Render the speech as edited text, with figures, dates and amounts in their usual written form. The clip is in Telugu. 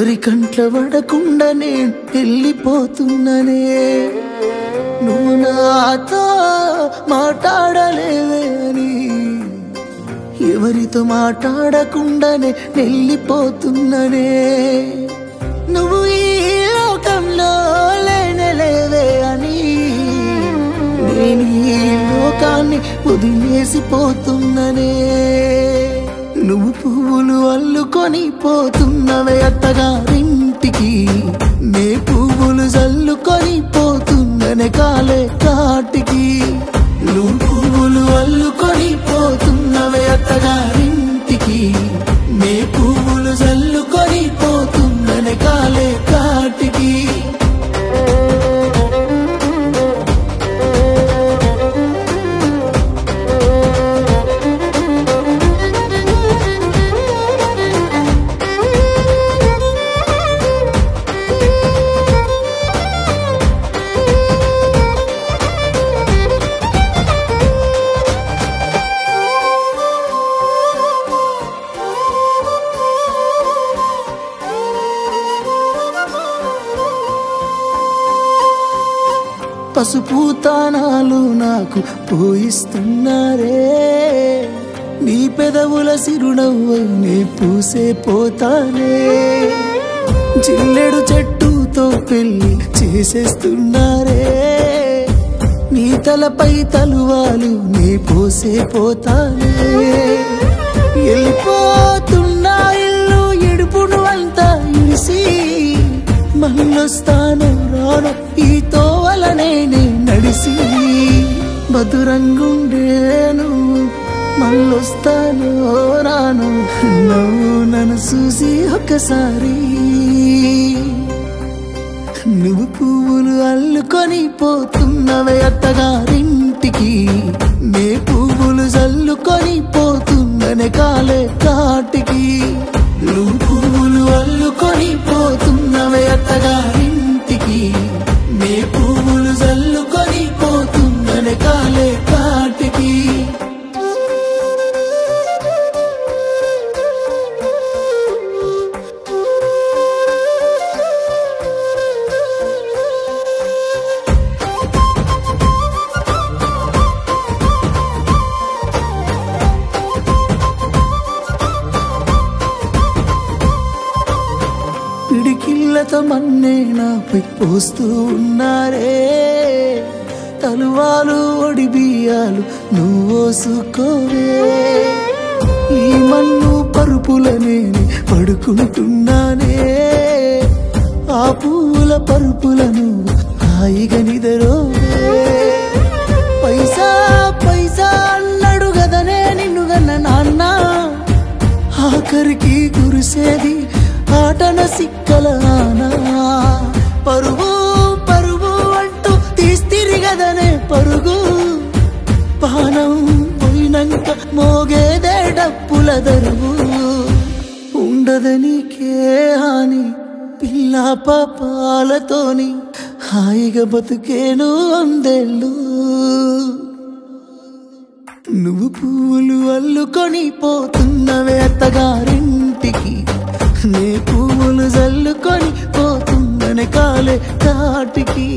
ఎవరి కంట్ల పడకుండా నేను వెళ్ళిపోతున్ననే నువ్వు నాతో మాట్లాడలేవే అని ఎవరితో మాట్లాడకుండానే వెళ్ళిపోతున్ననే నువ్వు ఈ లోకంలో లేనలేవే అని నేను ఈ లోకాన్ని వదిలేసిపోతున్ననే నువ్వు పువ్వులు అల్లుకొని పోతున్నవే అత్తగారింటికి నే పువ్వులు జల్లుకొని పోతున్ననే కాలే కాటికి నువ్వు పువ్వులు అల్లుకొని పోతున్నవే అత్తగారింటికి నే పువ్వులు జల్లుకొని పోతున్ననే కాలే కాటికి పసుపు తానాలు నాకు పోయిస్తున్నారే నీ పెదవుల సిరునవ్వు నీ పూసే పోతానే జిల్లెడు చెట్టుతో పెళ్లి చేసేస్తున్నారే నీ తలపై తలువాలు నీ పోసే పోతానే వెళ్ళిపోతున్నా ఇల్లు ఎడుపును అంతా ఇడిసి మళ్ళొస్తాను రాను ఈ తోవలనే నడిసి మధురంగుండేను మళ్ళొస్తాను రాను నువ్వు నన్ను చూసి ఒక్కసారి నువ్వు పువ్వులు అల్లుకొని పోతున్నవే అత్తగారింటికి నే పువ్వులు జల్లుకొని పోతున్ననే కాలే కాటికి నువ్వు పువ్వులు అల్లుకొని పోతున్నవే అత్తగారింటికి నే పువ్వులు జల్లుకొని పోతున్ననే కాలే కాటికి పిడికిళ్ళతో మన్నే నాపై పోస్తూ ఉన్నారే తలువాలు ఒడి బియ్యాలు నువ్వోసుకోవే ఈ మన్ను పరుపులనే పడుకుంటున్నానే ఆ పూల పరుపులను హాయిగా నిదరోవే పైసా పైసా అన్నాడు గదనే నిన్ను గన్న నాన్న ఆఖరికి కురిసేది ఆటన సిక్కలానా పరుగు పరుగు అంటూ తీస్తిరిగదనే పరుగు పానం పోయినంక మోగేదే డప్పుల దరువు ఉండదనికే హాని పిల్ల పాపాలతోని హాయిగా బతుకేను వందేళ్ళు నువ్వు పువ్వులు అల్లుకొని పోతున్నవే అత్తగారింటికి నే పువ్వులు జల్లుకొని పోతున్ననే కాలే కాటికి